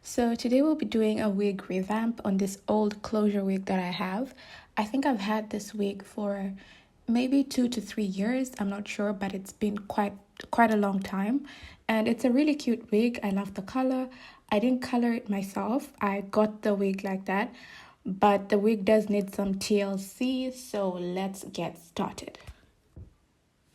So today we'll be doing a wig revamp on this old closure wig that I have. I think I've had this wig for maybe 2 to 3 years. I'm not sure, but it's been quite a long time. And it's a really cute wig. I love the color. I didn't color it myself. I got the wig like that. But the wig does need some TLC, so let's get started.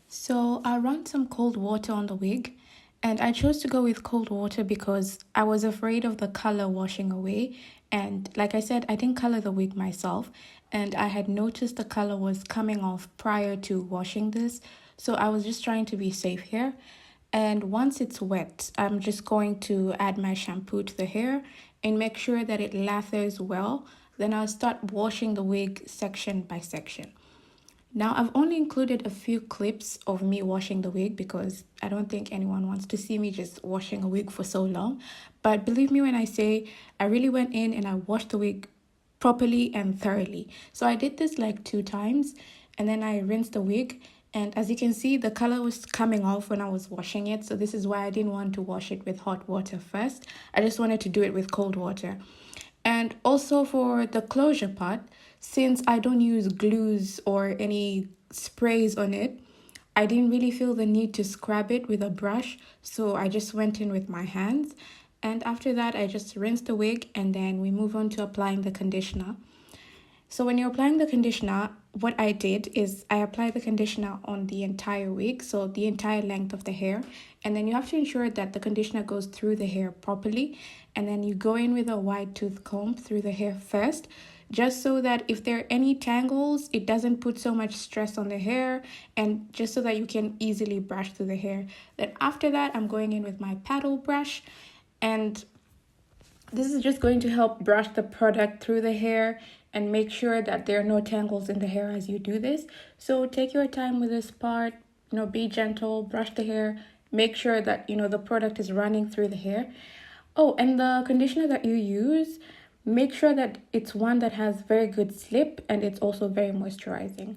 So I run some cold water on the wig, and I chose to go with cold water because I was afraid of the color washing away. And like I said, I didn't color the wig myself, and I had noticed the color was coming off prior to washing this. So I was just trying to be safe here. And once it's wet, I'm just going to add my shampoo to the hair and make sure that it lathers well. Then I'll start washing the wig section by section. Now, I've only included a few clips of me washing the wig because I don't think anyone wants to see me just washing a wig for so long. But believe me when I say I really went in and I washed the wig properly and thoroughly. So I did this like 2 times and then I rinsed the wig. And as you can see, the color was coming off when I was washing it. So this is why I didn't want to wash it with hot water first. I just wanted to do it with cold water. And also for the closure part, since I don't use glues or any sprays on it, I didn't really feel the need to scrub it with a brush, so I just went in with my hands. And after that, I just rinsed the wig and then we move on to applying the conditioner. So when you're applying the conditioner, what I did is I applied the conditioner on the entire wig, so the entire length of the hair. And then you have to ensure that the conditioner goes through the hair properly. And then you go in with a wide tooth comb through the hair first, just so that if there are any tangles, it doesn't put so much stress on the hair, and just so that you can easily brush through the hair. Then after that, I'm going in with my paddle brush, and this is just going to help brush the product through the hair and make sure that there are no tangles in the hair as you do this. So take your time with this part, be gentle, brush the hair, make sure that, the product is running through the hair. Oh, and the conditioner that you use, make sure that it's one that has very good slip and it's also very moisturizing.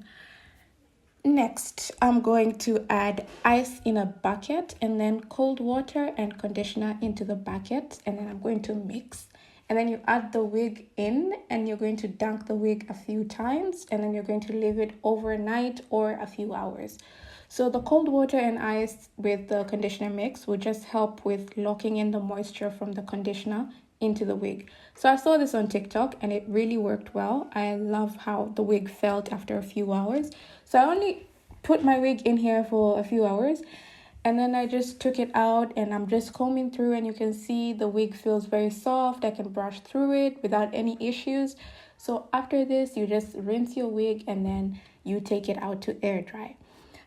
Next, I'm going to add ice in a bucket and then cold water and conditioner into the bucket, and then I'm going to mix. And then you add the wig in and you're going to dunk the wig a few times, and then you're going to leave it overnight or a few hours. So the cold water and ice with the conditioner mix will just help with locking in the moisture from the conditioner into the wig. So I saw this on TikTok and it really worked well. I love how the wig felt after a few hours. So I only put my wig in here for a few hours and then I just took it out and I'm just combing through, and you can see the wig feels very soft. I can brush through it without any issues. So after this, you just rinse your wig and then you take it out to air dry.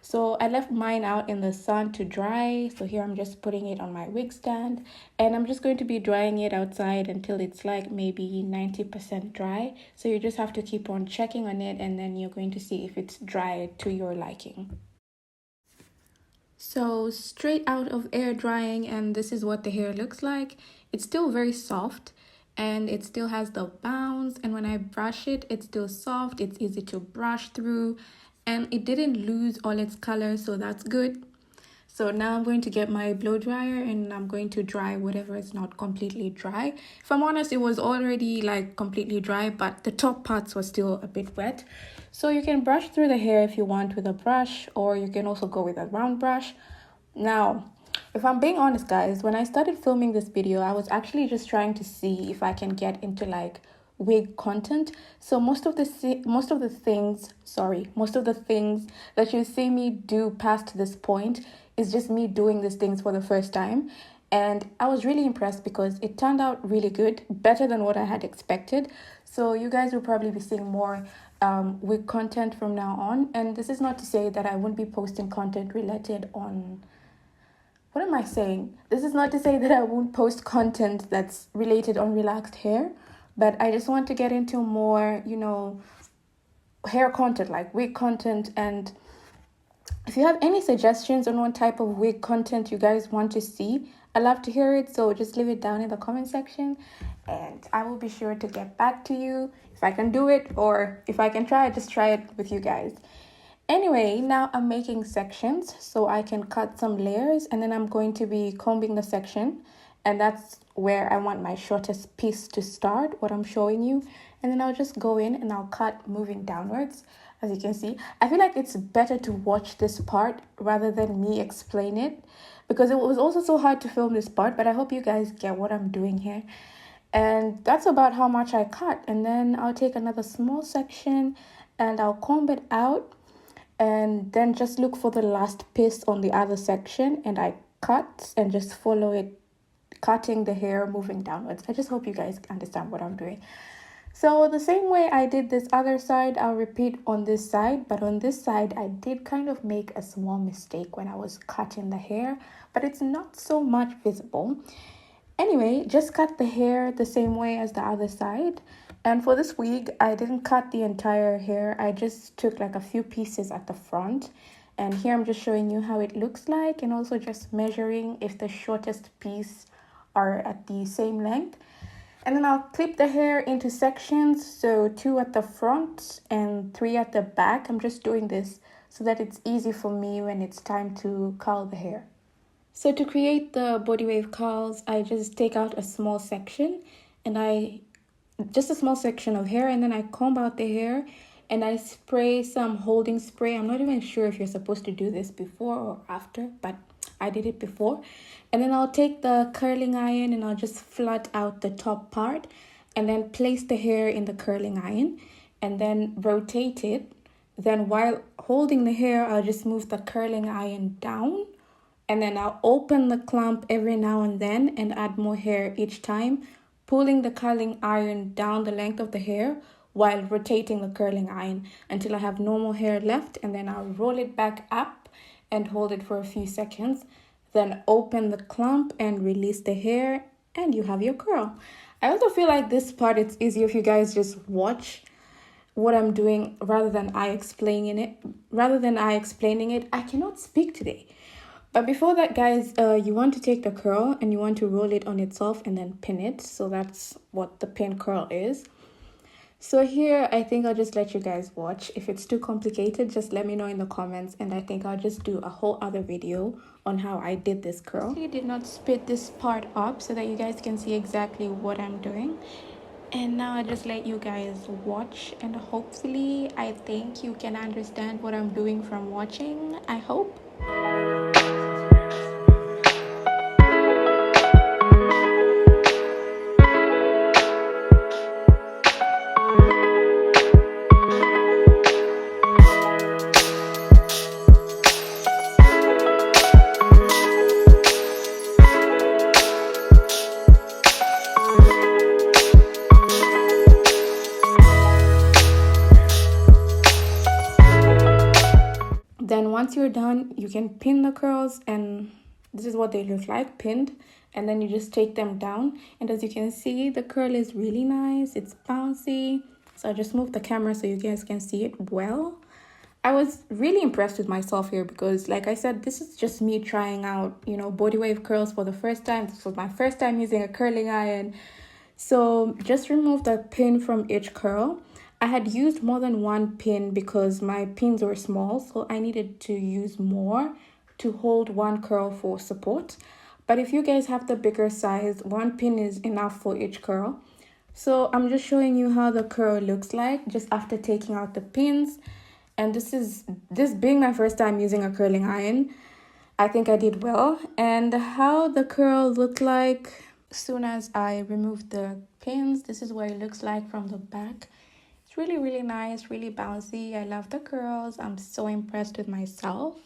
So I left mine out in the sun to dry. So here I'm just putting it on my wig stand, and I'm just going to be drying it outside until it's like maybe 90% dry. So you just have to keep on checking on it, and then you're going to see if it's dry to your liking. So straight out of air drying, and this is what the hair looks like. It's still very soft and it still has the bounce, and when I brush it, it's still soft, it's easy to brush through, and it didn't lose all its color, so that's good. So now I'm going to get my blow dryer and I'm going to dry whatever is not completely dry. If I'm honest, it was already like completely dry, but the top parts were still a bit wet. So you can brush through the hair if you want with a brush, or you can also go with a round brush. Now, if I'm being honest, guys, when I started filming this video, I was actually just trying to see if I can get into like wig content. So most of the things that you see me do past this point is just me doing these things for the first time. And I was really impressed because it turned out really good, better than what I had expected. So you guys will probably be seeing more wig content from now on. And this is not to say that I won't be posting content related on... What am I saying? This is not to say that I won't post content that's related on relaxed hair, but I just want to get into more, hair content, like wig content. And if you have any suggestions on what type of wig content you guys want to see, I'd love to hear it. So just leave it down in the comment section and I will be sure to get back to you if I can do it, or if I can just try it with you guys. Anyway, now I'm making sections so I can cut some layers, and then I'm going to be combing the section. and that's where I want my shortest piece to start, what I'm showing you. And then I'll just go in and I'll cut moving downwards. As you can see, I feel like it's better to watch this part rather than me explain it, because it was also so hard to film this part, but I hope you guys get what I'm doing here. And that's about how much I cut. And then I'll take another small section and I'll comb it out, and then just look for the last piece on the other section, and I cut and just follow it, cutting the hair moving downwards. I just hope you guys understand what I'm doing. So the same way I did this other side, I'll repeat on this side. But on this side, I did kind of make a small mistake when I was cutting the hair, but it's not so much visible. Anyway, just cut the hair the same way as the other side. And for this wig, I didn't cut the entire hair. I just took like a few pieces at the front. And here I'm just showing you how it looks like, and also just measuring if the shortest piece are at the same length. And then I'll clip the hair into sections, so 2 at the front and 3 at the back. I'm just doing this so that it's easy for me when it's time to curl the hair. So to create the Bodywave curls, I just take out a small section, and just a small section of hair, and then I comb out the hair and I spray some holding spray. I'm not even sure if you're supposed to do this before or after, but I did it before. And then I'll take the curling iron and I'll just flat out the top part, and then place the hair in the curling iron and then rotate it. Then while holding the hair, I'll just move the curling iron down, and then I'll open the clump every now and then and add more hair each time, pulling the curling iron down the length of the hair while rotating the curling iron until I have no more hair left. And then I'll roll it back up and hold it for a few seconds. Then open the clump and release the hair, and you have your curl. I also feel like this part, it's easier if you guys just watch what I'm doing rather than I explaining it. I cannot speak today. But before that, guys, you want to take the curl and you want to roll it on itself and then pin it. So that's what the pin curl is. So here, I think I'll just let you guys watch. If it's too complicated, just let me know in the comments, and I think I'll just do a whole other video on how I did this curl. I did not split this part up so that you guys can see exactly what I'm doing. And now I just let you guys watch, and hopefully I think you can understand what I'm doing from watching. I hope. Then once you're done, you can pin the curls, and this is what they look like pinned. And then you just take them down, and as you can see, the curl is really nice. It's bouncy. So I just moved the camera so you guys can see it well. I was really impressed with myself here because, like I said, this is just me trying out, Bodywave curls for the first time. This was my first time using a curling iron. So just remove the pin from each curl. I had used more than one pin because my pins were small, so I needed to use more to hold one curl for support. But if you guys have the bigger size, one pin is enough for each curl. So I'm just showing you how the curl looks like just after taking out the pins. And this being my first time using a curling iron, I think I did well. And how the curl looked like as soon as I removed the pins, this is what it looks like from the back. It's really, really nice, really bouncy. I love the curls. I'm so impressed with myself.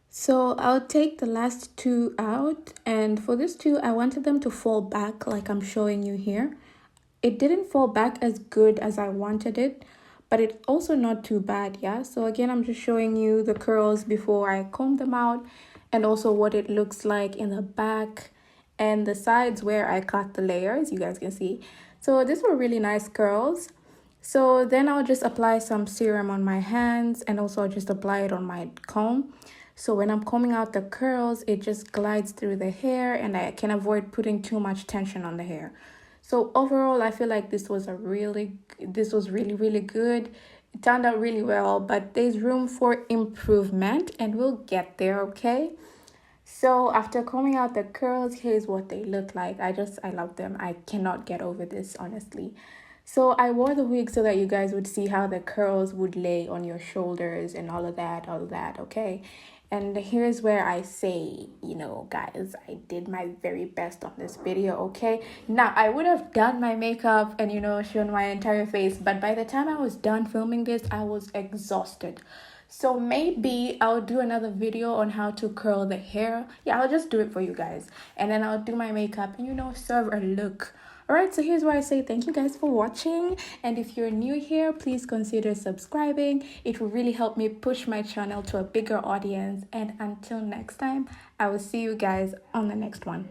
So I'll take the last 2 out, and for this 2, I wanted them to fall back like I'm showing you here. It didn't fall back as good as I wanted it, but it's also not too bad, yeah? So again, I'm just showing you the curls before I comb them out, and also what it looks like in the back and the sides where I cut the layers, you guys can see. So these were really nice curls. So then I'll just apply some serum on my hands, and also I'll just apply it on my comb. So when I'm combing out the curls, it just glides through the hair, and I can avoid putting too much tension on the hair. So overall, I feel like this was really, really good. It turned out really well, but there's room for improvement and we'll get there, okay? So after combing out the curls, here's what they look like. I love them. I cannot get over this, honestly. So I wore the wig so that you guys would see how the curls would lay on your shoulders and all of that, okay? And here's where I say, guys, I did my very best on this video, okay? Now, I would have done my makeup and, shown my entire face, but by the time I was done filming this, I was exhausted. So maybe I'll do another video on how to curl the hair. Yeah, I'll just do it for you guys. And then I'll do my makeup and, serve a look. Alright, so here's where I say thank you guys for watching. And if you're new here, please consider subscribing. It will really help me push my channel to a bigger audience. And until next time, I will see you guys on the next one.